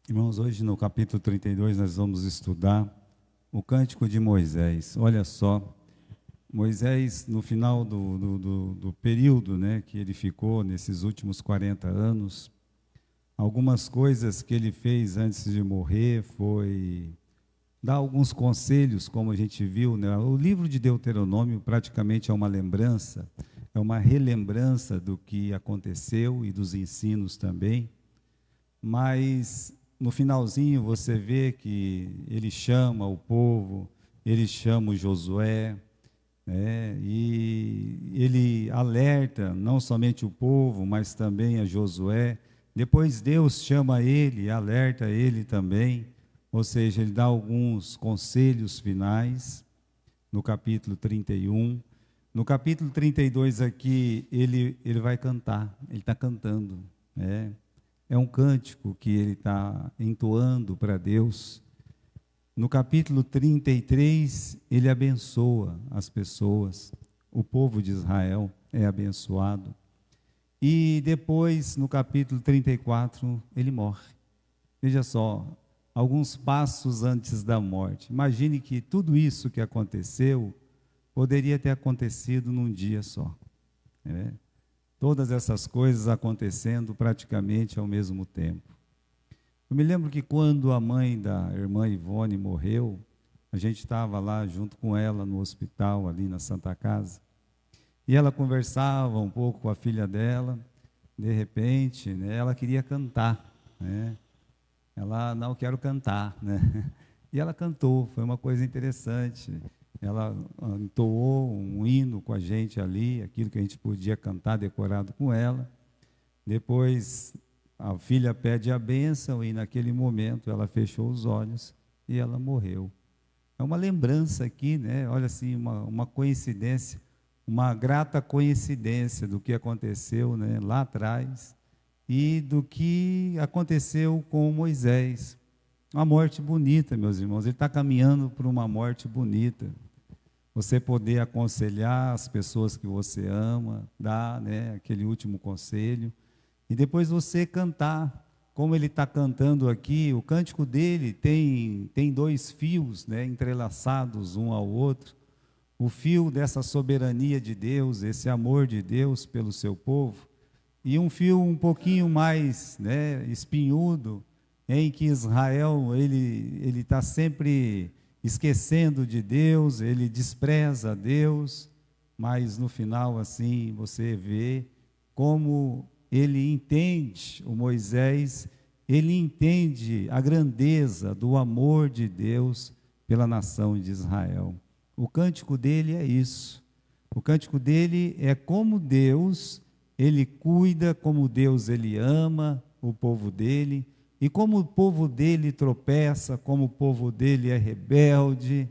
Irmãos, hoje no capítulo 32 nós vamos estudar o Cântico de Moisés. Olha só, Moisés no final do período, né, que ele ficou nesses últimos 40 anos, algumas coisas que ele fez antes de morrer foi dar alguns conselhos, como a gente viu, né? O livro de Deuteronômio praticamente é uma lembrança, é uma relembrança do que aconteceu e dos ensinos também, mas no finalzinho você vê que ele chama o povo, ele chama o Josué, né? E ele alerta não somente o povo, mas também a Josué. Depois Deus chama ele, alerta ele também, ou seja, ele dá alguns conselhos finais no capítulo 31. No capítulo 32 aqui, ele vai cantar, ele está cantando, né? É um cântico que ele está entoando para Deus. No capítulo 33, ele abençoa as pessoas, o povo de Israel é abençoado. E depois, no capítulo 34, ele morre. Veja só, alguns passos antes da morte. Imagine que tudo isso que aconteceu poderia ter acontecido num dia só, né? Todas essas coisas acontecendo praticamente ao mesmo tempo. Eu me lembro que quando a mãe da irmã Ivone morreu, a gente estava lá junto com ela no hospital, ali na Santa Casa, e ela conversava um pouco com a filha dela. De repente, né, ela queria cantar, né? Ela, não, quero cantar, né? E ela cantou, foi uma coisa interessante. Ela entoou um hino com a gente ali, aquilo que a gente podia cantar decorado com ela. Depois a filha pede a bênção e naquele momento ela fechou os olhos e ela morreu. É uma lembrança aqui, né? Olha assim, uma coincidência, uma grata coincidência do que aconteceu, né, lá atrás e do que aconteceu com Moisés. Uma morte bonita, meus irmãos, ele está caminhando para uma morte bonita. Você poder aconselhar as pessoas que você ama, dar, né, aquele último conselho, e depois você cantar, como ele está cantando aqui. O cântico dele tem dois fios, né, entrelaçados um ao outro, o fio dessa soberania de Deus, esse amor de Deus pelo seu povo, e um fio um pouquinho mais, né, espinhudo, em que Israel ele está sempre esquecendo de Deus, ele despreza a Deus, mas no final assim você vê como ele entende, o Moisés, ele entende a grandeza do amor de Deus pela nação de Israel. O cântico dele é isso. O cântico dele é como Deus, ele cuida, como Deus ele ama o povo dele, e como o povo dele tropeça, como o povo dele é rebelde,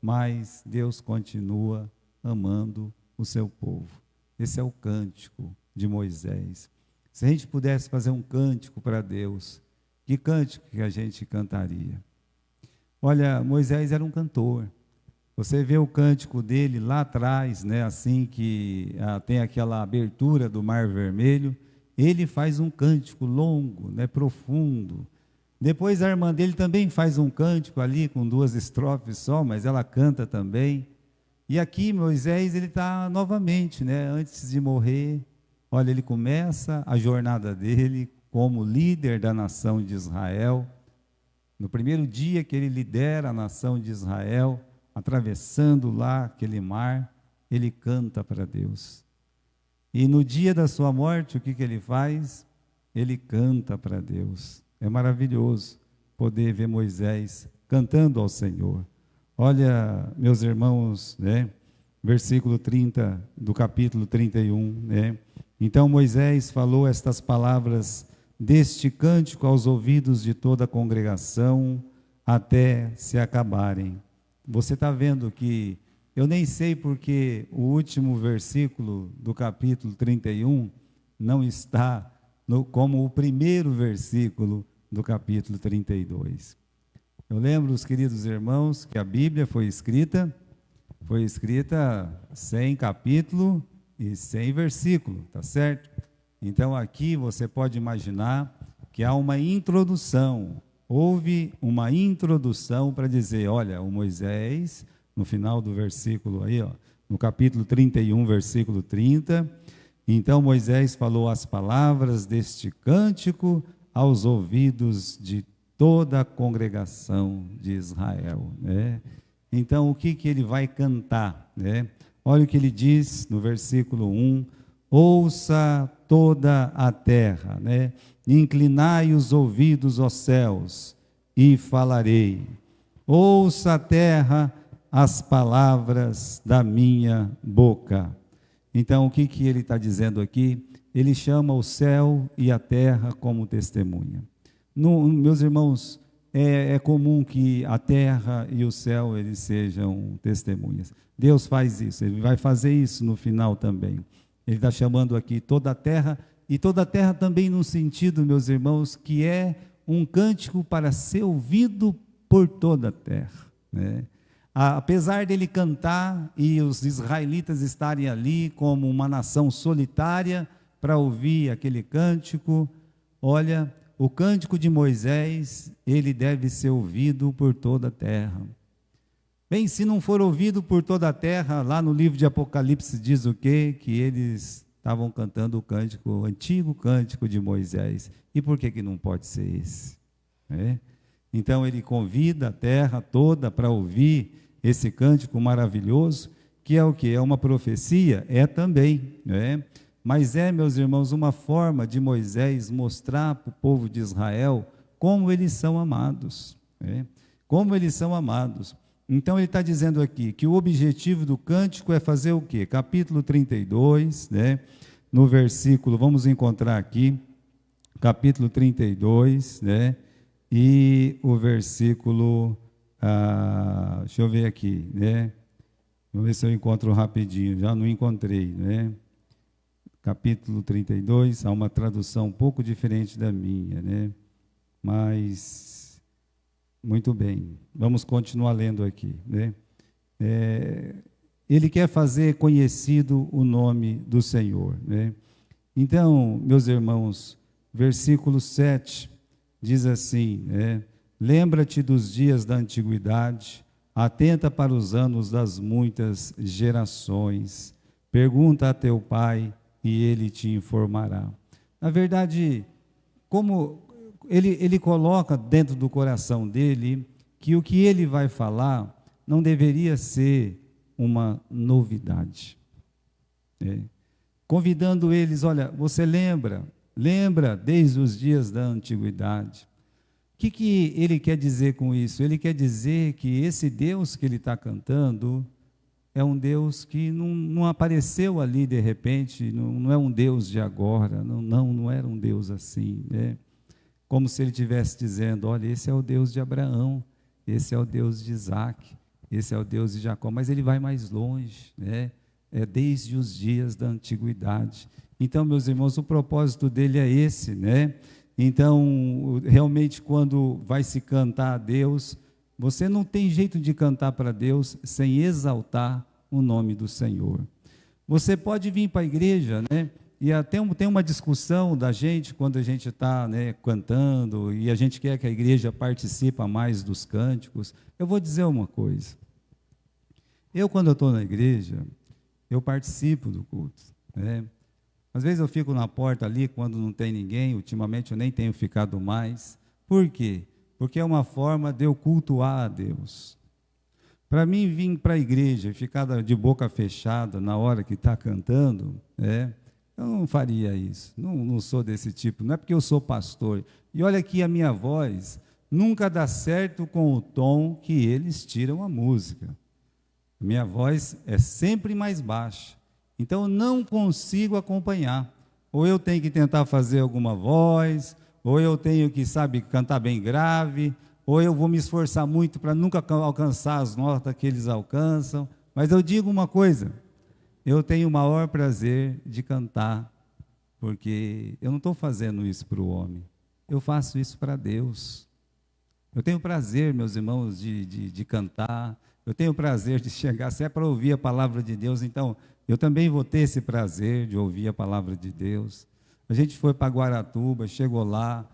mas Deus continua amando o seu povo. Esse é o cântico de Moisés. Se a gente pudesse fazer um cântico para Deus, que cântico que a gente cantaria? Olha, Moisés era um cantor. Você vê o cântico dele lá atrás, né, assim que tem aquela abertura do Mar Vermelho, ele faz um cântico longo, né, profundo. Depois a irmã dele também faz um cântico ali com 2 estrofes só, mas ela canta também. E aqui Moisés, ele está novamente, né, antes de morrer, olha, ele começa a jornada dele como líder da nação de Israel. No primeiro dia que ele lidera a nação de Israel, atravessando lá aquele mar, ele canta para Deus. E no dia da sua morte, o que ele faz? Ele canta para Deus. É maravilhoso poder ver Moisés cantando ao Senhor. Olha, meus irmãos, né? Versículo 30 do capítulo 31, né? Então Moisés falou estas palavras deste cântico aos ouvidos de toda a congregação até se acabarem. Você está vendo que eu nem sei porque o último versículo do capítulo 31 não está como o primeiro versículo do capítulo 32. Eu lembro, os queridos irmãos, que a Bíblia foi escrita sem capítulo e sem versículo, tá certo? Então aqui você pode imaginar que há uma introdução, houve uma introdução para dizer, olha, o Moisés, no final do versículo aí, ó, no capítulo 31, versículo 30, então Moisés falou as palavras deste cântico aos ouvidos de toda a congregação de Israel, né? Então, o que ele vai cantar, né? Olha o que ele diz no versículo 1, ouça toda a terra, né? Inclinai os ouvidos aos céus e falarei. Ouça a terra as palavras da minha boca. Então, o que ele está dizendo aqui? Ele chama o céu e a terra como testemunha. Meus irmãos, é comum que a terra e o céu eles sejam testemunhas. Deus faz isso, Ele vai fazer isso no final também. Ele está chamando aqui toda a terra, e toda a terra também num sentido, meus irmãos, que é um cântico para ser ouvido por toda a terra, né? Apesar dele cantar e os israelitas estarem ali como uma nação solitária para ouvir aquele cântico, olha, o cântico de Moisés, ele deve ser ouvido por toda a terra. Bem, se não for ouvido por toda a terra, lá no livro de Apocalipse diz o quê? Que eles estavam cantando o cântico, o antigo cântico de Moisés. E por que não pode ser esse? Então ele convida a terra toda para ouvir esse cântico maravilhoso, que é o que? É uma profecia? É também, mas meus irmãos, uma forma de Moisés mostrar para o povo de Israel como eles são amados, como eles são amados. Então ele está dizendo aqui que o objetivo do cântico é fazer o quê? Capítulo 32, no versículo, vamos encontrar aqui, capítulo 32, e o versículo, deixa eu ver aqui, vamos ver se eu encontro rapidinho, já não encontrei, capítulo 32, há uma tradução um pouco diferente da minha, mas, muito bem, vamos continuar lendo aqui, ele quer fazer conhecido o nome do Senhor, Então, meus irmãos, versículo 7, diz assim, lembra-te dos dias da antiguidade, atenta para os anos das muitas gerações, pergunta a teu pai e ele te informará. Na verdade, como ele coloca dentro do coração dele que o que ele vai falar não deveria ser uma novidade. Convidando eles, olha, você lembra desde os dias da antiguidade. O que ele quer dizer com isso? Ele quer dizer que esse Deus que ele está cantando é um Deus que não apareceu ali de repente, não é um Deus de agora, não era um Deus assim, como se ele estivesse dizendo, olha, esse é o Deus de Abraão, esse é o Deus de Isaac, esse é o Deus de Jacó, mas ele vai mais longe, é desde os dias da antiguidade. Então, meus irmãos, o propósito dele é esse, Então, realmente, quando vai se cantar a Deus, você não tem jeito de cantar para Deus sem exaltar o nome do Senhor. Você pode vir para a igreja, e até tem uma discussão da gente, quando a gente está cantando, e a gente quer que a igreja participe mais dos cânticos. Eu vou dizer uma coisa. Quando eu estou na igreja, eu participo do culto, Às vezes eu fico na porta ali quando não tem ninguém, ultimamente eu nem tenho ficado mais. Por quê? Porque é uma forma de eu cultuar a Deus. Para mim, vir para a igreja e ficar de boca fechada na hora que está cantando, eu não faria isso, não sou desse tipo, não é porque eu sou pastor. E olha que a minha voz nunca dá certo com o tom que eles tiram a música. A minha voz é sempre mais baixa. Então, eu não consigo acompanhar. Ou eu tenho que tentar fazer alguma voz, ou eu tenho que, cantar bem grave, ou eu vou me esforçar muito para nunca alcançar as notas que eles alcançam. Mas eu digo uma coisa, eu tenho o maior prazer de cantar, porque eu não estou fazendo isso para o homem, eu faço isso para Deus. Eu tenho prazer, meus irmãos, de cantar, eu tenho prazer de chegar, se é para ouvir a palavra de Deus, então eu também vou ter esse prazer de ouvir a palavra de Deus. A gente foi para Guaratuba, chegou lá,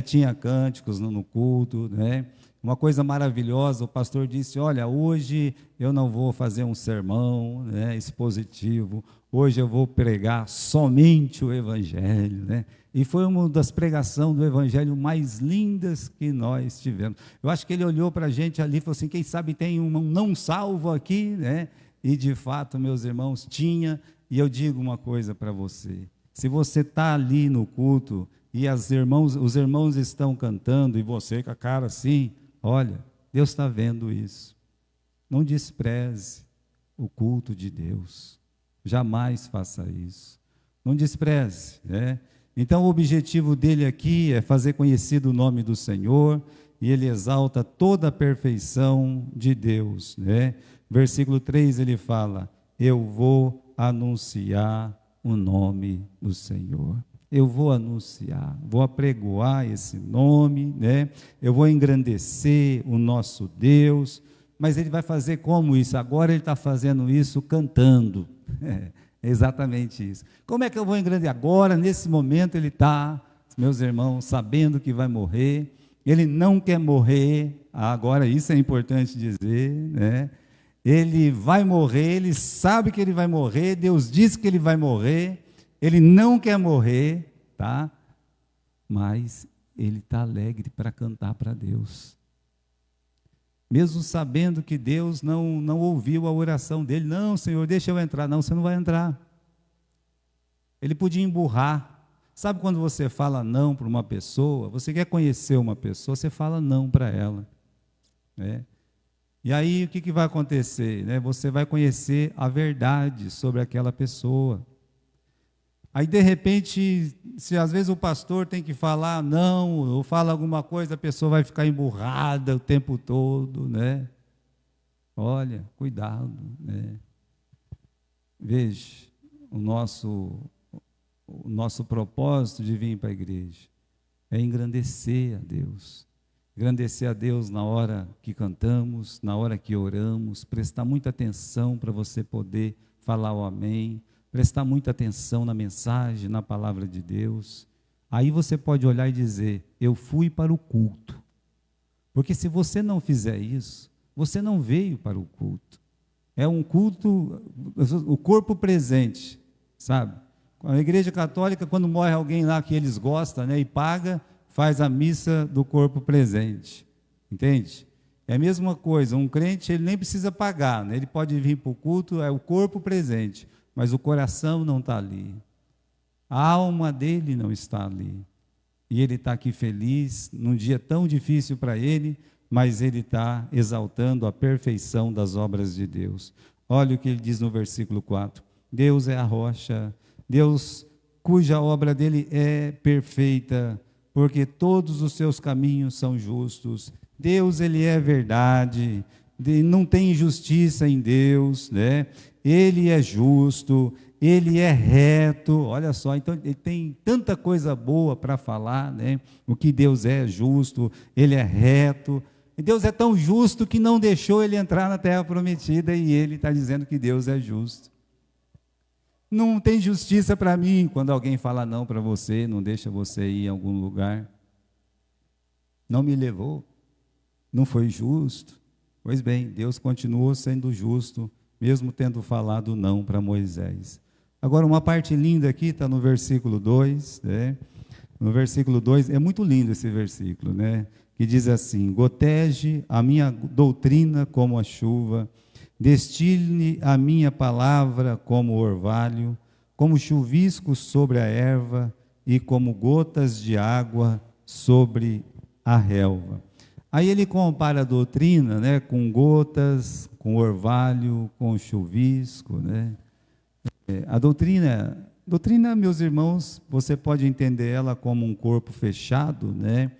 Tinha cânticos no culto, né? Uma coisa maravilhosa, o pastor disse, olha, hoje eu não vou fazer um sermão, né, expositivo, hoje eu vou pregar somente o Evangelho, né? E foi uma das pregações do Evangelho mais lindas que nós tivemos. Eu acho que ele olhou para a gente ali e falou assim, quem sabe tem um não salvo aqui, né? E de fato, meus irmãos, tinha. E eu digo uma coisa para você, se você está ali no culto e os irmãos estão cantando e você com a cara assim, olha, Deus está vendo isso. Não despreze o culto de Deus. Jamais faça isso. Não despreze, né? Então, o objetivo dele aqui é fazer conhecido o nome do Senhor, e ele exalta toda a perfeição de Deus, né? Versículo 3 ele fala, eu vou anunciar o nome do Senhor. Eu vou anunciar, vou apregoar esse nome, né? Eu vou engrandecer o nosso Deus, mas ele vai fazer como isso? Agora ele está fazendo isso cantando. É exatamente isso. Como é que eu vou engrandecer? Agora, nesse momento, ele está, meus irmãos, sabendo que vai morrer, ele não quer morrer, agora isso é importante dizer, né? Ele vai morrer, ele sabe que ele vai morrer, Deus disse que ele vai morrer, ele não quer morrer, tá? Mas ele está alegre para cantar para Deus. Mesmo sabendo que Deus não ouviu a oração dele. Não, Senhor, deixa eu entrar. Não, você não vai entrar. Ele podia emburrar. Sabe quando você fala não para uma pessoa, você quer conhecer uma pessoa, você fala não para ela, né? E aí o que vai acontecer, né? Você vai conhecer a verdade sobre aquela pessoa. Aí de repente, se às vezes o pastor tem que falar não, ou fala alguma coisa, a pessoa vai ficar emburrada o tempo todo, né? Olha, cuidado, né? Veja, o nosso propósito de vir para a igreja é engrandecer a Deus. Engrandecer a Deus na hora que cantamos, na hora que oramos, prestar muita atenção para você poder falar o amém, prestar muita atenção na mensagem, na palavra de Deus. Aí você pode olhar e dizer, eu fui para o culto. Porque se você não fizer isso, você não veio para o culto. É um culto, o corpo presente, sabe? A igreja católica, quando morre alguém lá que eles gostam, né, e paga, faz a missa do corpo presente, entende? É a mesma coisa, um crente ele nem precisa pagar, né? Ele pode vir para o culto, é o corpo presente, mas o coração não está ali, a alma dele não está ali, e ele está aqui feliz, num dia tão difícil para ele, mas ele está exaltando a perfeição das obras de Deus. Olha o que ele diz no versículo 4, Deus é a rocha, Deus cuja obra dele é perfeita, porque todos os seus caminhos são justos. Deus, ele é verdade, não tem injustiça em Deus, né? Ele é justo, ele é reto, olha só, então ele tem tanta coisa boa para falar, né? O que Deus é justo, ele é reto, e Deus é tão justo que não deixou ele entrar na terra prometida, e ele está dizendo que Deus é justo. Não tem justiça para mim quando alguém fala não para você, não deixa você ir em algum lugar. Não me levou, não foi justo. Pois bem, Deus continuou sendo justo, mesmo tendo falado não para Moisés. Agora, uma parte linda aqui está no versículo 2, né? No versículo 2, é muito lindo esse versículo, né? Que diz assim, goteje a minha doutrina como a chuva, destile a minha palavra como orvalho, como chuvisco sobre a erva e como gotas de água sobre a relva. Aí ele compara a doutrina, né, com gotas, com orvalho, com chuvisco, né? A doutrina, meus irmãos, você pode entender ela como um corpo fechado, né?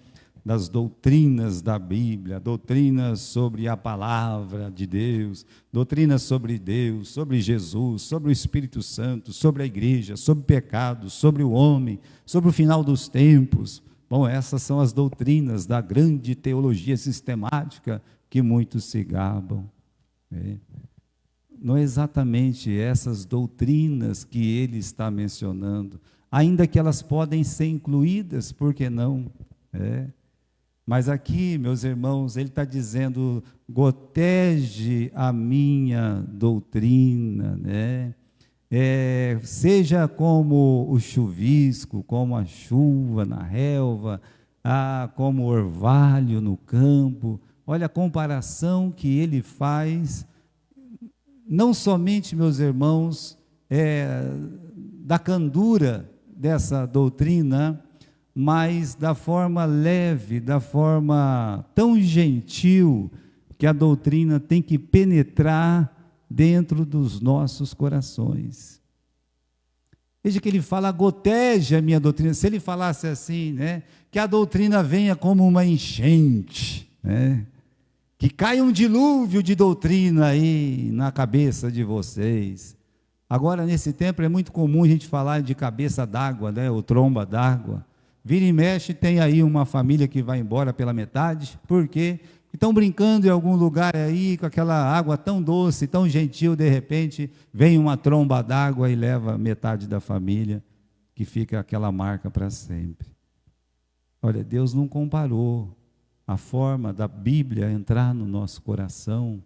Das doutrinas da Bíblia, doutrinas sobre a palavra de Deus, doutrinas sobre Deus, sobre Jesus, sobre o Espírito Santo, sobre a igreja, sobre o pecado, sobre o homem, sobre o final dos tempos. Bom, essas são as doutrinas da grande teologia sistemática que muitos se gabam, né? Não é exatamente essas doutrinas que ele está mencionando, ainda que elas podem ser incluídas, por que não? É. Mas aqui, meus irmãos, ele está dizendo, gotege a minha doutrina, né? Seja como o chuvisco, como a chuva na relva, como o orvalho no campo. Olha a comparação que ele faz, não somente, meus irmãos, da candura dessa doutrina, mas da forma leve, da forma tão gentil, que a doutrina tem que penetrar dentro dos nossos corações. Veja que ele fala, goteja a minha doutrina. Se ele falasse assim, né, que a doutrina venha como uma enchente, né, que caia um dilúvio de doutrina aí na cabeça de vocês. Agora, nesse tempo, é muito comum a gente falar de cabeça d'água, né, ou tromba d'água. Vira e mexe, tem aí uma família que vai embora pela metade. Por quê? Estão brincando em algum lugar aí, com aquela água tão doce, tão gentil, de repente, vem uma tromba d'água e leva metade da família, que fica aquela marca para sempre. Olha, Deus não comparou a forma da Bíblia entrar no nosso coração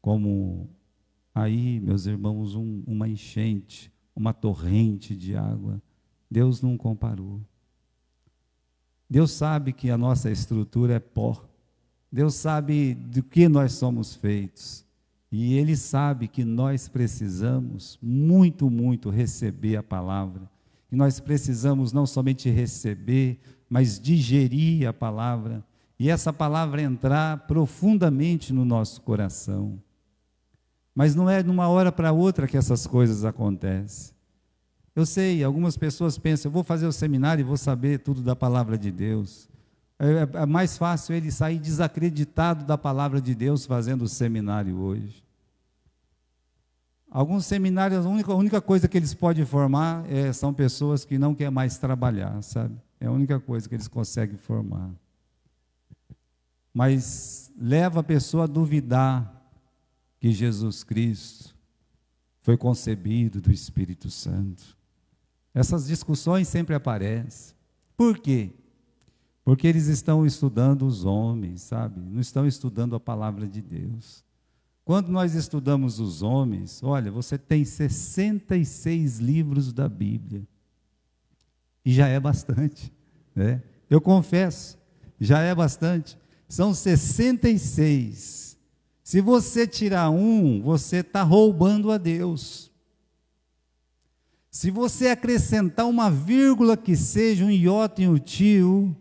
como aí, meus irmãos, uma enchente, uma torrente de água. Deus não comparou. Deus sabe que a nossa estrutura é pó. Deus sabe do que nós somos feitos. E Ele sabe que nós precisamos muito, muito receber a palavra. E nós precisamos não somente receber, mas digerir a palavra. E essa palavra entrar profundamente no nosso coração. Mas não é de uma hora para outra que essas coisas acontecem. Eu sei, algumas pessoas pensam, eu vou fazer o seminário e vou saber tudo da palavra de Deus. É mais fácil ele sair desacreditado da palavra de Deus fazendo o seminário hoje. Alguns seminários, a única coisa que eles podem formar são pessoas que não querem mais trabalhar, sabe? É a única coisa que eles conseguem formar. Mas leva a pessoa a duvidar que Jesus Cristo foi concebido do Espírito Santo. Essas discussões sempre aparecem. Por quê? Porque eles estão estudando os homens, sabe? Não estão estudando a palavra de Deus. Quando nós estudamos os homens, olha, você tem 66 livros da Bíblia. E já é bastante, né? Eu confesso, já é bastante. São 66. Se você tirar um, você está roubando a Deus. Se você acrescentar uma vírgula que seja um iota e um tio,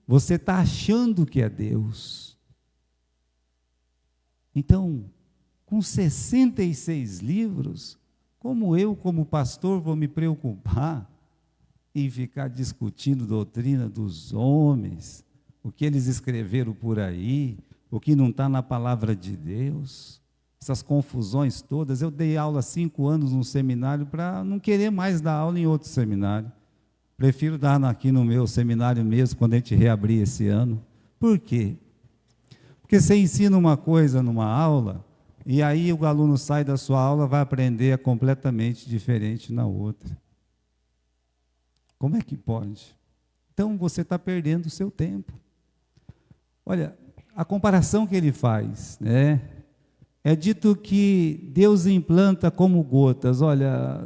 você está achando que é Deus. Então, com 66 livros, como eu, como pastor, vou me preocupar em ficar discutindo doutrina dos homens, o que eles escreveram por aí, o que não está na palavra de Deus, essas confusões todas. Eu dei aula há 5 anos num seminário para não querer mais dar aula em outro seminário. Prefiro dar aqui no meu seminário mesmo, quando a gente reabrir esse ano. Por quê? Porque você ensina uma coisa numa aula, e aí o aluno sai da sua aula, vai aprender completamente diferente na outra. Como é que pode? Então você está perdendo o seu tempo. Olha, a comparação que ele faz, né? É dito que Deus implanta como gotas. Olha,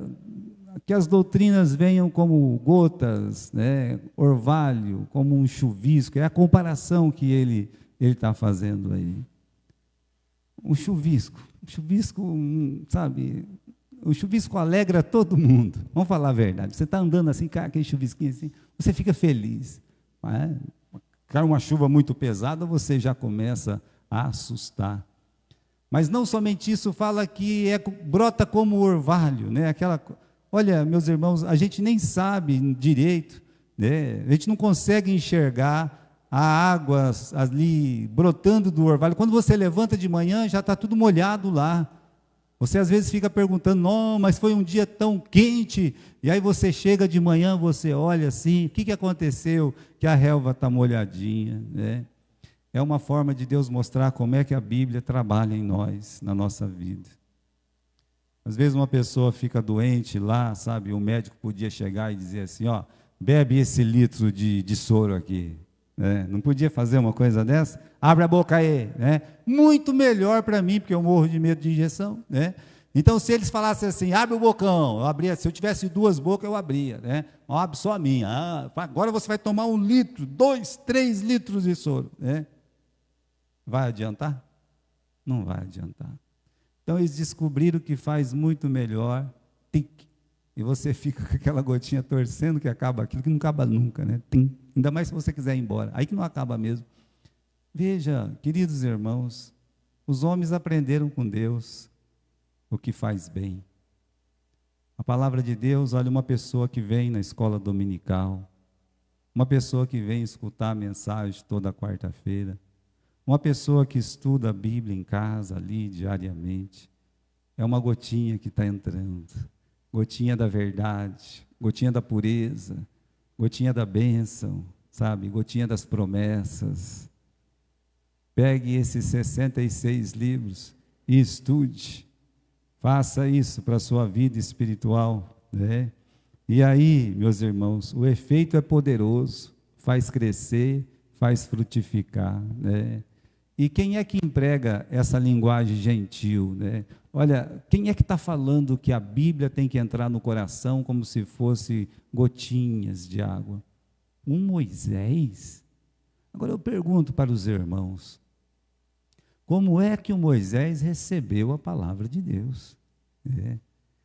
que as doutrinas venham como gotas, né? Orvalho, como um chuvisco. É a comparação que ele está fazendo aí. Um chuvisco, sabe? O chuvisco alegra todo mundo. Vamos falar a verdade. Você está andando assim, cai aquele chuvisquinho assim, você fica feliz. Cai uma chuva muito pesada, você já começa a assustar. Mas não somente isso, fala que brota como orvalho, né? Olha, meus irmãos, a gente nem sabe direito, né? A gente não consegue enxergar a água ali brotando do orvalho. Quando você levanta de manhã, já está tudo molhado lá. Você às vezes fica perguntando, não, mas foi um dia tão quente, e aí você chega de manhã, você olha assim, o que aconteceu? Que a relva está molhadinha, né? É uma forma de Deus mostrar como é que a Bíblia trabalha em nós, na nossa vida. Às vezes uma pessoa fica doente lá, sabe, o médico podia chegar e dizer assim, ó, bebe esse litro de soro aqui. né? Não podia fazer uma coisa dessa? Abre a boca aí, né? Muito melhor para mim, porque eu morro de medo de injeção, né? Então, se eles falassem assim, abre o bocão, eu abria. Se eu tivesse 2 bocas, eu abria, né? Abre só a minha. Agora você vai tomar 1 litro, 2, 3 litros de soro, né? Vai adiantar? Não vai adiantar. Então, eles descobriram que faz muito melhor, tic, e você fica com aquela gotinha torcendo que acaba aquilo, que não acaba nunca, né? Tim. Ainda mais se você quiser ir embora, aí que não acaba mesmo. Veja, queridos irmãos, os homens aprenderam com Deus o que faz bem. A palavra de Deus, olha, uma pessoa que vem na escola dominical, uma pessoa que vem escutar a mensagem toda quarta-feira, uma pessoa que estuda a Bíblia em casa, ali, diariamente, é uma gotinha que está entrando, gotinha da verdade, gotinha da pureza, gotinha da bênção, sabe, gotinha das promessas. Pegue esses 66 livros e estude, faça isso para a sua vida espiritual, né? E aí, meus irmãos, o efeito é poderoso, faz crescer, faz frutificar, né? E quem é que emprega essa linguagem gentil, né? Olha, quem é que está falando que a Bíblia tem que entrar no coração como se fosse gotinhas de água? Moisés? Agora eu pergunto para os irmãos, como é que o Moisés recebeu a palavra de Deus?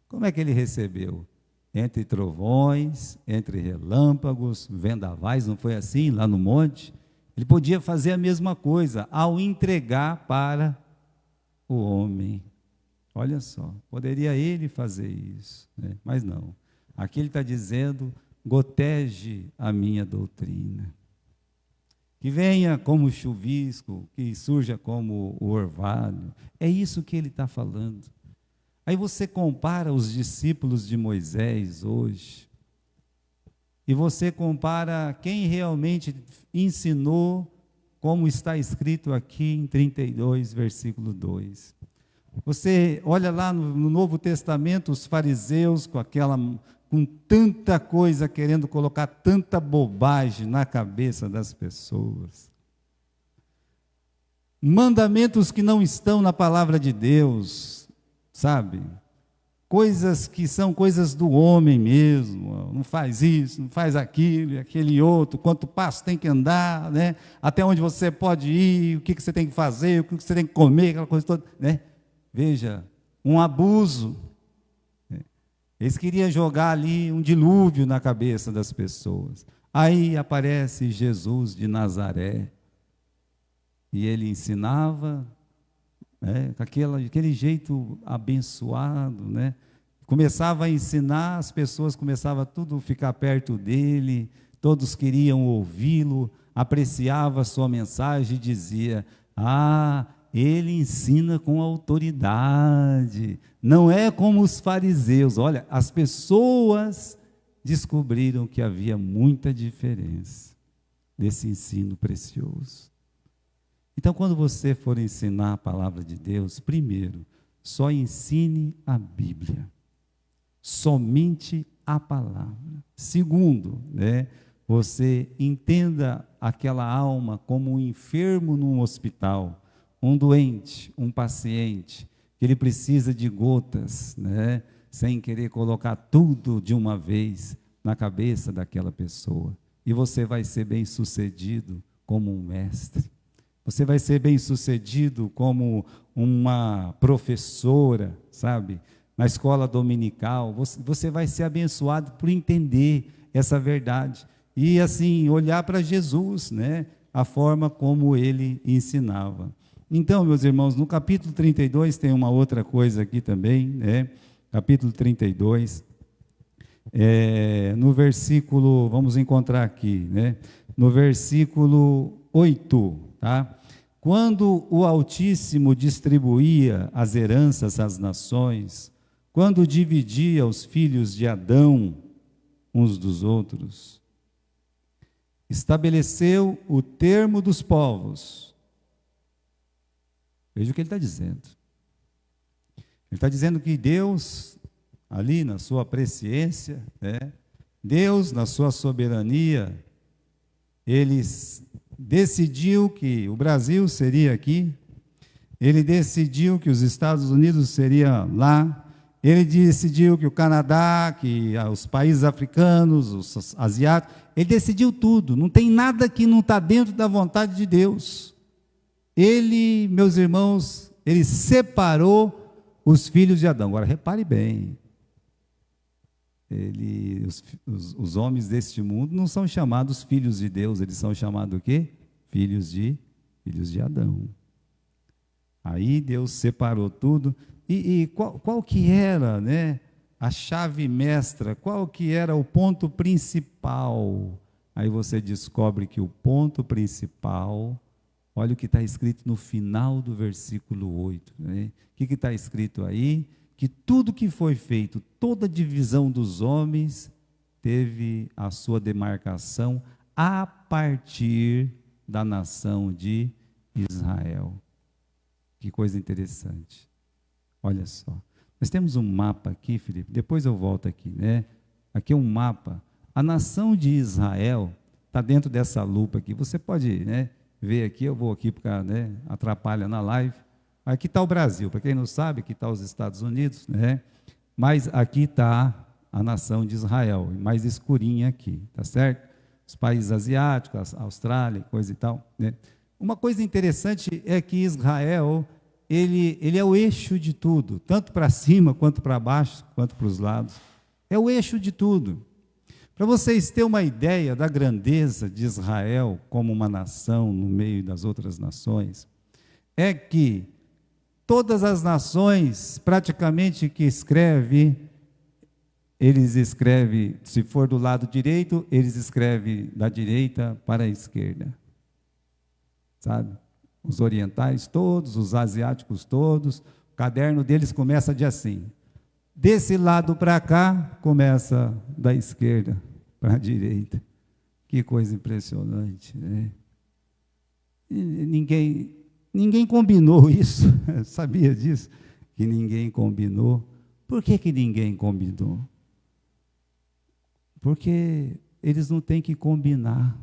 Como é que ele recebeu? Entre trovões, entre relâmpagos, vendavais, não foi assim lá no monte? Ele podia fazer a mesma coisa ao entregar para o homem. Olha só, poderia ele fazer isso, né? Mas não. Aqui ele está dizendo, gotege a minha doutrina. Que venha como chuvisco, que surja como o orvalho. É isso que ele está falando. Aí você compara os discípulos de Moisés hoje, e você compara quem realmente ensinou, como está escrito aqui em 32, versículo 2. Você olha lá no Novo Testamento, os fariseus com tanta coisa, querendo colocar tanta bobagem na cabeça das pessoas. Mandamentos que não estão na palavra de Deus, sabe? Coisas que são coisas do homem mesmo, não faz isso, não faz aquilo, aquele outro, quanto passo tem que andar, né? Até onde você pode ir, o que você tem que fazer, o que você tem que comer, aquela coisa toda, né? Veja, um abuso. Eles queriam jogar ali um dilúvio na cabeça das pessoas. Aí aparece Jesus de Nazaré, e ele ensinava, né, com aquele jeito abençoado, né? Começava a ensinar, as pessoas começavam tudo a ficar perto dele, todos queriam ouvi-lo, apreciava a sua mensagem e dizia, ele ensina com autoridade, não é como os fariseus. Olha, as pessoas descobriram que havia muita diferença desse ensino precioso. Então, quando você for ensinar a palavra de Deus, primeiro, só ensine a Bíblia, somente a palavra. Segundo, né, você entenda aquela alma como um enfermo num hospital, um doente, um paciente, que ele precisa de gotas, né, sem querer colocar tudo de uma vez na cabeça daquela pessoa. E você vai ser bem-sucedido como um mestre. Você vai ser bem-sucedido como uma professora, sabe? Na escola dominical. Você vai ser abençoado por entender essa verdade. E, assim, olhar para Jesus, né? A forma como ele ensinava. Então, meus irmãos, no capítulo 32 tem uma outra coisa aqui também, né? Capítulo 32, no versículo, vamos encontrar aqui, né? No versículo 8, tá? Quando o Altíssimo distribuía as heranças às nações, quando dividia os filhos de Adão uns dos outros, estabeleceu o termo dos povos. Veja o que ele está dizendo. Ele está dizendo que Deus, ali na sua presciência, né? Deus, na sua soberania, ele decidiu que o Brasil seria aqui, ele decidiu que os Estados Unidos seria lá, ele decidiu que o Canadá, que os países africanos, os asiáticos, ele decidiu tudo, não tem nada que não está dentro da vontade de Deus. Ele, meus irmãos, ele separou os filhos de Adão. Agora, repare bem, os homens deste mundo não são chamados filhos de Deus, eles são chamados o quê? Filhos de Adão. Aí Deus separou tudo. E qual que era, né, a chave mestra? Qual que era o ponto principal? Aí você descobre que o ponto principal, olha o que está escrito no final do versículo 8. Né? O que está escrito aí? Que tudo que foi feito, toda a divisão dos homens, teve a sua demarcação a partir da nação de Israel. Que coisa interessante. Olha só. Nós temos um mapa aqui, Felipe, depois eu volto aqui, né? Aqui é um mapa. A nação de Israel está dentro dessa lupa aqui. Você pode, né, ver aqui, eu vou aqui porque, né, atrapalha na live. Aqui está o Brasil, para quem não sabe, aqui está os Estados Unidos, né? Mas aqui está a nação de Israel, mais escurinha aqui, tá certo? Os países asiáticos, a Austrália, coisa e tal, né? Uma coisa interessante é que Israel, ele é o eixo de tudo, tanto para cima, quanto para baixo, quanto para os lados. É o eixo de tudo. Para vocês terem uma ideia da grandeza de Israel como uma nação no meio das outras nações, é que todas as nações, praticamente, que eles escrevem, se for do lado direito, eles escrevem da direita para a esquerda. Sabe? Os orientais todos, os asiáticos todos, o caderno deles começa de assim. Desse lado para cá, começa da esquerda para a direita. Que coisa impressionante, né? E ninguém combinou isso, sabia disso? Que ninguém combinou. Por que ninguém combinou? Porque eles não têm que combinar,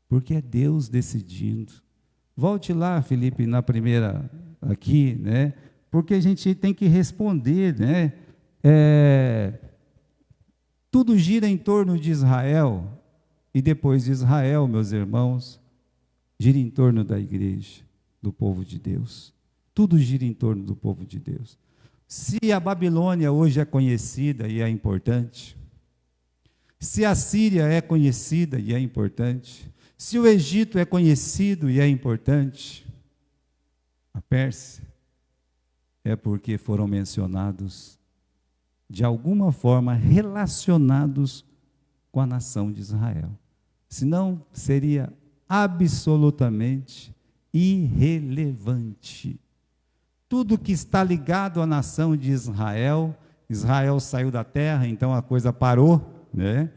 porque é Deus decidindo. Volte lá, Felipe, na primeira aqui, né? Porque a gente tem que responder, né? Tudo gira em torno de Israel, e depois de Israel, meus irmãos, gira em torno da igreja, do povo de Deus. Tudo gira em torno do povo de Deus. Se a Babilônia hoje é conhecida e é importante, se a Síria é conhecida e é importante, se o Egito é conhecido e é importante, a Pérsia, é porque foram mencionados, de alguma forma, relacionados com a nação de Israel. Senão, seria absolutamente irrelevante. Tudo que está ligado à nação de Israel, Israel saiu da terra, então a coisa parou, né?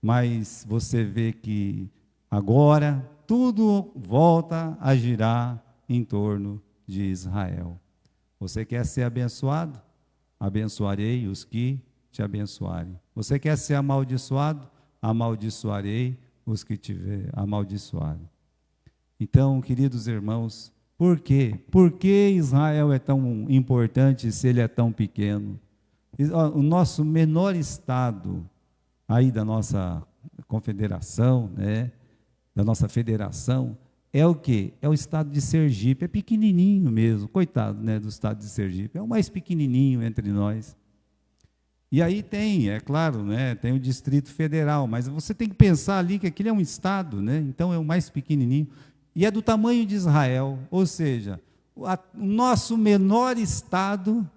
Mas você vê que agora tudo volta a girar em torno de Israel. Você quer ser abençoado? Abençoarei os que te abençoarem. Você quer ser amaldiçoado? Amaldiçoarei os que te amaldiçoarem. Então, queridos irmãos, por quê? Por que Israel é tão importante se ele é tão pequeno? O nosso menor estado aí da nossa confederação, né, da nossa federação, é o quê? É o estado de Sergipe, é pequenininho mesmo, coitado, né, do estado de Sergipe, é o mais pequenininho entre nós. E aí tem, é claro, né, tem o Distrito Federal, mas você tem que pensar ali que aquilo é um estado, né, então é o mais pequenininho, e é do tamanho de Israel, ou seja, o nosso menor estado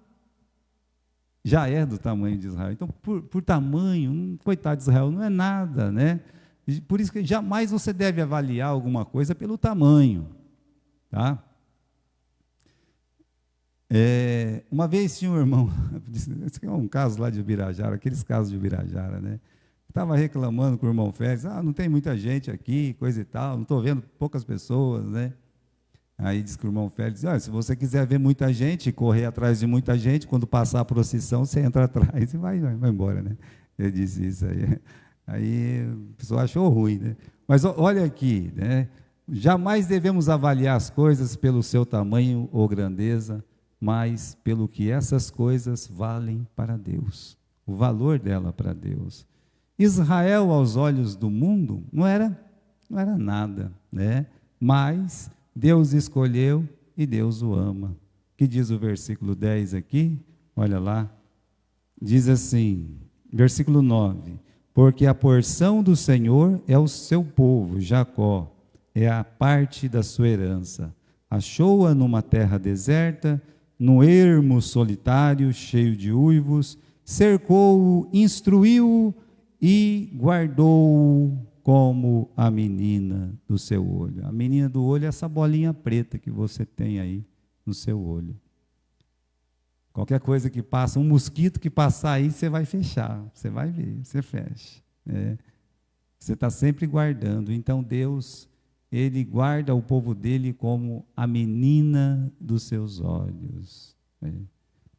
já é do tamanho de Israel. Então, por tamanho, coitado de Israel, não é nada, né? Por isso que jamais você deve avaliar alguma coisa pelo tamanho, tá? Uma vez tinha um irmão, esse é um caso lá de Ubirajara, aqueles casos de Ubirajara, né? Estava reclamando com o irmão Félix, não tem muita gente aqui, coisa e tal, não estou vendo poucas pessoas, né? Aí disse que o irmão Félix, se você quiser ver muita gente, correr atrás de muita gente, quando passar a procissão, você entra atrás e vai embora, né? Ele disse isso aí. Aí a pessoa achou ruim, né? Mas olha aqui, né? Jamais devemos avaliar as coisas pelo seu tamanho ou grandeza, mas pelo que essas coisas valem para Deus, o valor dela para Deus. Israel, aos olhos do mundo, não era nada, né? Mas Deus escolheu e Deus o ama. Que diz o versículo 10 aqui? Olha lá. Diz assim, versículo 9: porque a porção do Senhor é o seu povo, Jacó, é a parte da sua herança. Achou-a numa terra deserta, num ermo solitário, cheio de uivos, cercou-o, instruiu-o e guardou-o como a menina do seu olho. A menina do olho é essa bolinha preta que você tem aí no seu olho. Qualquer coisa que passa, um mosquito que passar aí, você vai fechar, você vai ver, você fecha. Você está sempre guardando. Então Deus, Ele guarda o povo dele como a menina dos seus olhos.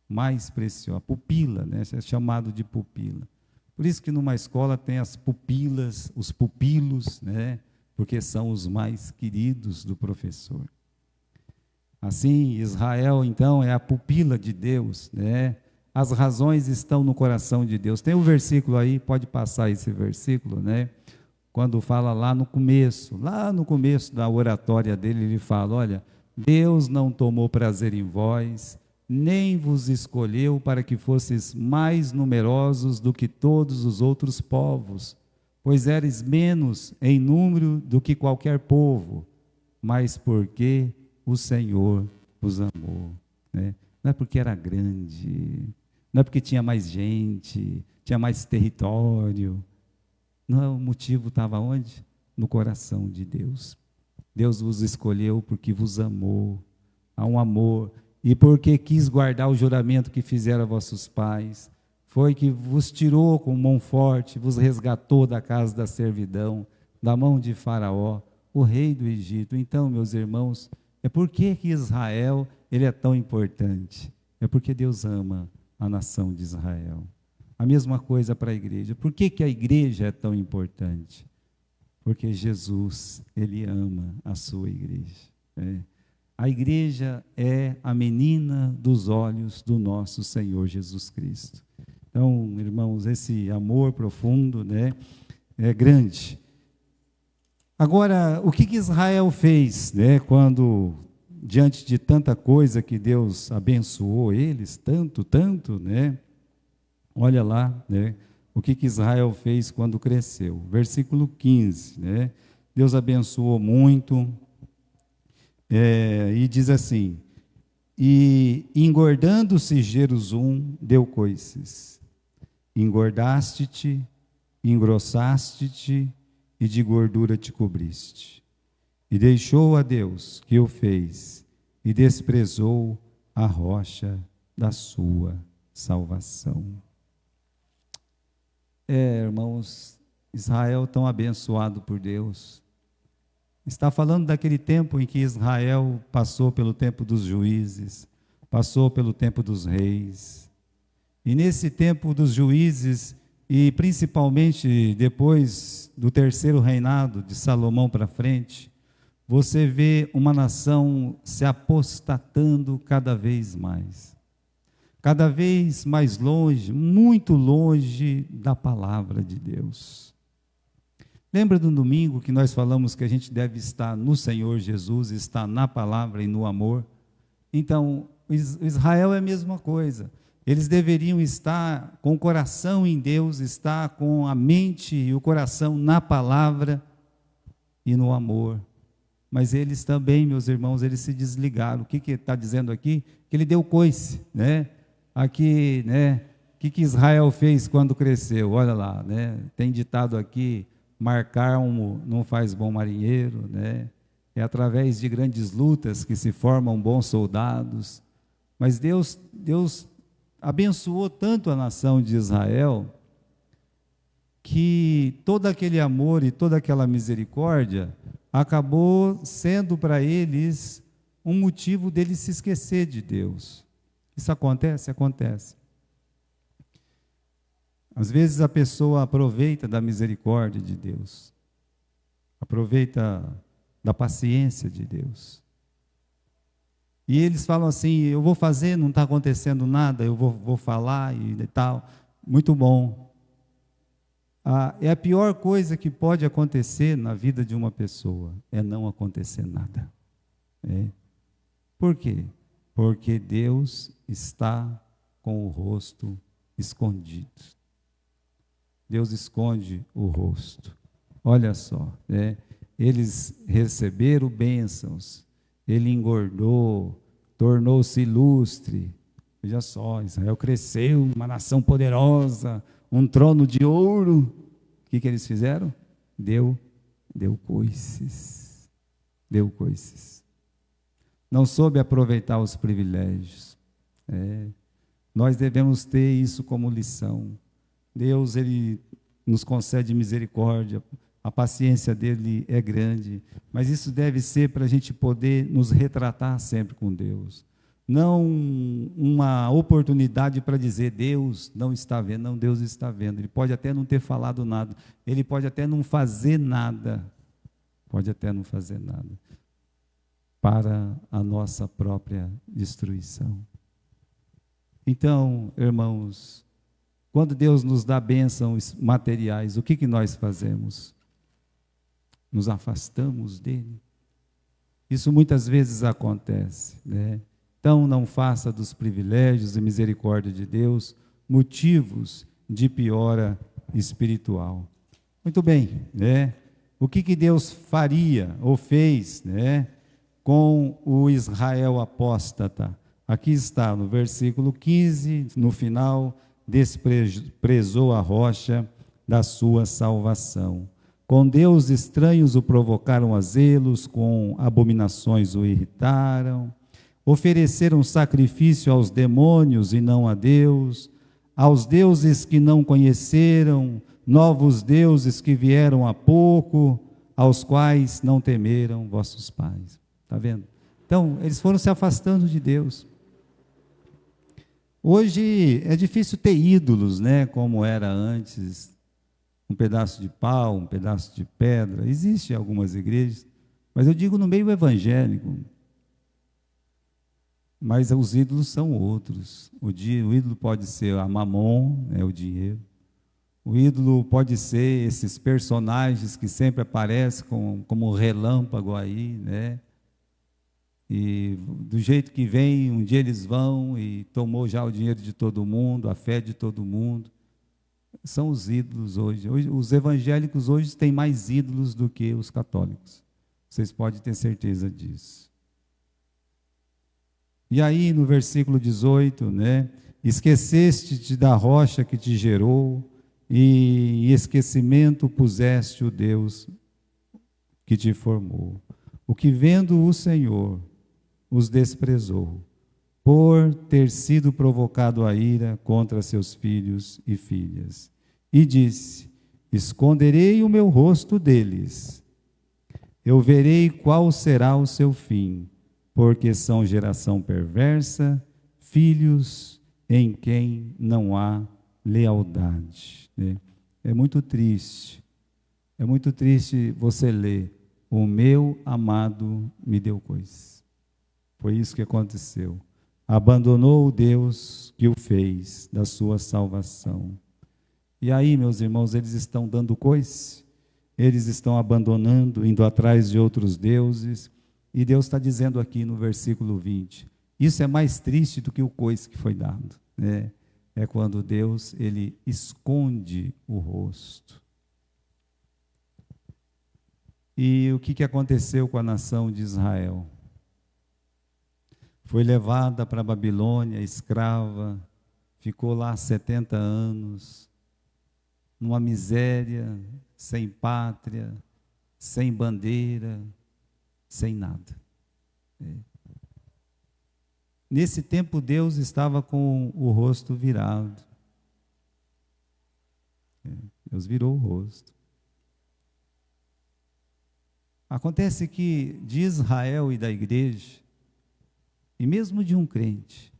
Mais preciosa, a pupila, né? É chamado de pupila. Por isso que numa escola tem as pupilas, os pupilos, né? Porque são os mais queridos do professor. Assim, Israel, então, é a pupila de Deus, né? As razões estão no coração de Deus. Tem um versículo aí, pode passar esse versículo, né? Quando fala lá no começo da oratória dele, ele fala, olha, Deus não tomou prazer em vós, nem vos escolheu para que fosseis mais numerosos do que todos os outros povos, pois eres menos em número do que qualquer povo, mas porque o Senhor os amou, né? Não é porque era grande, não é porque tinha mais gente, tinha mais território. Não, o motivo estava onde? No coração de Deus. Deus vos escolheu porque vos amou, há um amor, e porque quis guardar o juramento que fizeram a vossos pais, foi que vos tirou com mão forte, vos resgatou da casa da servidão, da mão de Faraó, o rei do Egito. Então, meus irmãos, é porque que Israel, ele é tão importante. É porque Deus ama a nação de Israel. A mesma coisa para a igreja. Por que que a igreja é tão importante? Porque Jesus, ele ama a sua igreja. A igreja é a menina dos olhos do nosso Senhor Jesus Cristo. Então, irmãos, esse amor profundo, né, é grande. Agora, o que que Israel fez, né, quando, diante de tanta coisa que Deus abençoou eles, tanto, né? Olha lá, né, o que que Israel fez quando cresceu. Versículo 15, né? Deus abençoou muito, e diz assim, e engordando-se Jerusalém, deu coices. Engordaste-te, engrossaste-te, e de gordura te cobriste. E deixou a Deus que o fez, e desprezou a rocha da sua salvação. Irmãos, Israel tão abençoado por Deus. Está falando daquele tempo em que Israel passou pelo tempo dos juízes, passou pelo tempo dos reis. E nesse tempo dos juízes, e principalmente depois do terceiro reinado de Salomão para frente, você vê uma nação se apostatando cada vez mais longe, muito longe da palavra de Deus. Lembra do domingo que nós falamos que a gente deve estar no Senhor Jesus, estar na palavra e no amor? Então, Israel é a mesma coisa. Eles deveriam estar com o coração em Deus, estar com a mente e o coração na palavra e no amor. Mas eles também, meus irmãos, eles se desligaram. O que está dizendo aqui? Que ele deu coice, né? Aqui, né? O que Israel fez quando cresceu? Olha lá, né? Tem ditado aqui, marcar não faz bom marinheiro, né? É através de grandes lutas que se formam bons soldados. Mas Deus abençoou tanto a nação de Israel, que todo aquele amor e toda aquela misericórdia acabou sendo para eles um motivo deles se esquecer de Deus. Isso acontece? Acontece. Às vezes a pessoa aproveita da misericórdia de Deus. Aproveita da paciência de Deus. E eles falam assim, eu vou fazer, não está acontecendo nada, eu vou falar e tal. Muito bom. É a pior coisa que pode acontecer na vida de uma pessoa, é não acontecer nada. Por quê? Porque Deus está com o rosto escondido. Deus esconde o rosto. Olha só, eles receberam bênçãos, ele engordou, tornou-se ilustre. Veja só, Israel cresceu, uma nação poderosa, um trono de ouro. O que eles fizeram? Deu coices. Deu coices. Não soube aproveitar os privilégios. Nós devemos ter isso como lição. Deus, Ele nos concede misericórdia, a paciência dele é grande, mas isso deve ser para a gente poder nos retratar sempre com Deus. Não uma oportunidade para dizer Deus não está vendo, não, Deus está vendo. Ele pode até não ter falado nada, ele pode até não fazer nada, para a nossa própria destruição. Então, irmãos, quando Deus nos dá bênçãos materiais, o que nós fazemos? Nos afastamos dele. Isso muitas vezes acontece, Então, não faça dos privilégios e misericórdia de Deus motivos de piora espiritual. Muito bem, O que Deus faria ou fez, com o Israel apóstata? Aqui está, no versículo 15, no final, desprezou a rocha da sua salvação. Com Deus estranhos o provocaram a zelos, com abominações o irritaram, ofereceram sacrifício aos demônios e não a Deus, aos deuses que não conheceram, novos deuses que vieram há pouco, aos quais não temeram vossos pais. Está vendo? Então, eles foram se afastando de Deus. Hoje é difícil ter ídolos, como era antes, um pedaço de pau, um pedaço de pedra. Existem algumas igrejas, mas eu digo no meio evangélico. Mas os ídolos são outros. O ídolo pode ser a mamon, o dinheiro. O ídolo pode ser esses personagens que sempre aparecem como relâmpago aí, E do jeito que vem, um dia eles vão e tomou já o dinheiro de todo mundo, a fé de todo mundo. São os ídolos hoje. Os evangélicos hoje têm mais ídolos do que os católicos. Vocês podem ter certeza disso. E aí, no versículo 18, esqueceste-te da rocha que te gerou, e em esquecimento puseste o Deus que te formou. O que vendo o Senhor os desprezou, por ter sido provocado a ira contra seus filhos e filhas. E disse: esconderei o meu rosto deles, eu verei qual será o seu fim, porque são geração perversa, filhos em quem não há lealdade. É muito triste você ler: o meu amado me deu coisa. Foi isso que aconteceu. Abandonou o Deus que o fez da sua salvação. E aí, meus irmãos, eles estão dando coice, eles estão abandonando, indo atrás de outros deuses, e Deus está dizendo aqui no versículo 20, isso é mais triste do que o coice que foi dado, É quando Deus, Ele esconde o rosto. E o que aconteceu com a nação de Israel? Foi levada para a Babilônia, escrava, ficou lá 70 anos, numa miséria, sem pátria, sem bandeira, sem nada. Nesse tempo, Deus estava com o rosto virado. Deus virou o rosto. Acontece que de Israel e da igreja, e mesmo de um crente,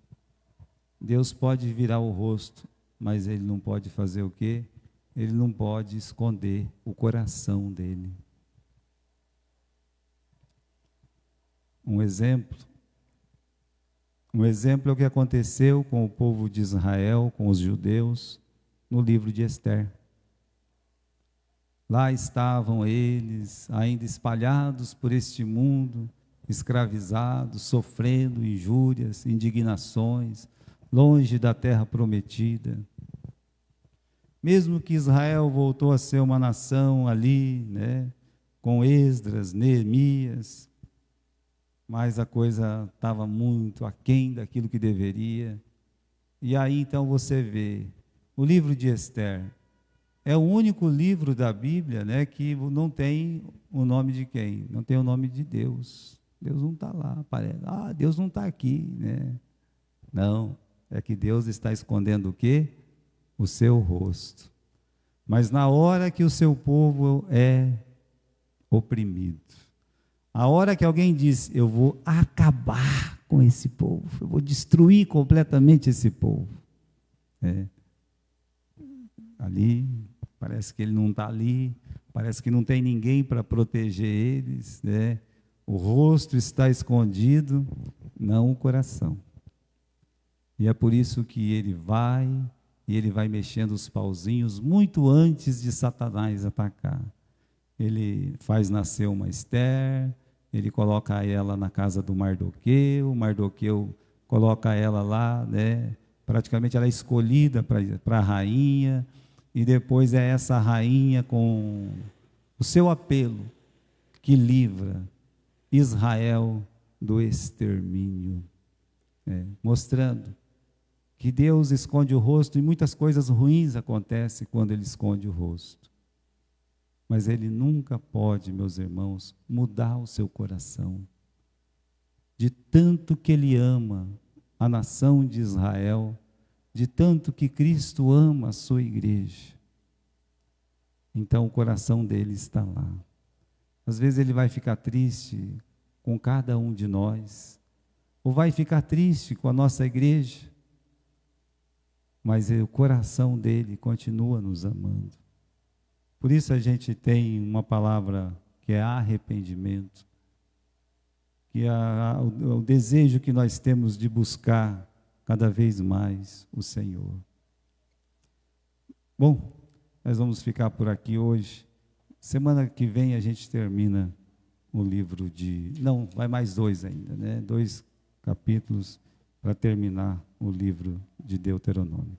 Deus pode virar o rosto, mas Ele não pode fazer o quê? Ele não pode esconder o coração dele. um exemplo. Um exemplo é o que aconteceu com o povo de Israel, com os judeus, no livro de Ester. Lá estavam eles, ainda espalhados por este mundo, escravizados, sofrendo injúrias, indignações, longe da terra prometida. Mesmo que Israel voltou a ser uma nação ali, né, com Esdras, Neemias, mas a coisa estava muito aquém daquilo que deveria. E aí então você vê, o livro de Ester é o único livro da Bíblia, né, que não tem o nome de quem? Não tem o nome de Deus. Deus não está lá, parece. Deus não está aqui, né? Não, é que Deus está escondendo o quê? O seu rosto. Mas na hora que o seu povo é oprimido, a hora que alguém diz, eu vou acabar com esse povo, eu vou destruir completamente esse povo, ali, parece que ele não está ali, parece que não tem ninguém para proteger eles, né? O rosto está escondido, não o coração. E é por isso que ele vai mexendo os pauzinhos muito antes de Satanás atacar. Ele faz nascer uma Ester, ele coloca ela na casa do Mardoqueu, o Mardoqueu coloca ela lá, né? Praticamente ela é escolhida para a rainha, e depois é essa rainha com o seu apelo que livra Israel do extermínio, mostrando que Deus esconde o rosto e muitas coisas ruins acontecem quando Ele esconde o rosto. Mas Ele nunca pode, meus irmãos, mudar o seu coração. De tanto que Ele ama a nação de Israel, de tanto que Cristo ama a sua igreja. Então o coração dele está lá. Às vezes ele vai ficar triste com cada um de nós, ou vai ficar triste com a nossa igreja, mas o coração dele continua nos amando. Por isso a gente tem uma palavra que é arrependimento, que é o desejo que nós temos de buscar cada vez mais o Senhor. Bom, nós vamos ficar por aqui hoje. Semana que vem a gente termina o livro de... Não, vai mais 2 ainda, né? 2 capítulos para terminar o livro de Deuteronômio.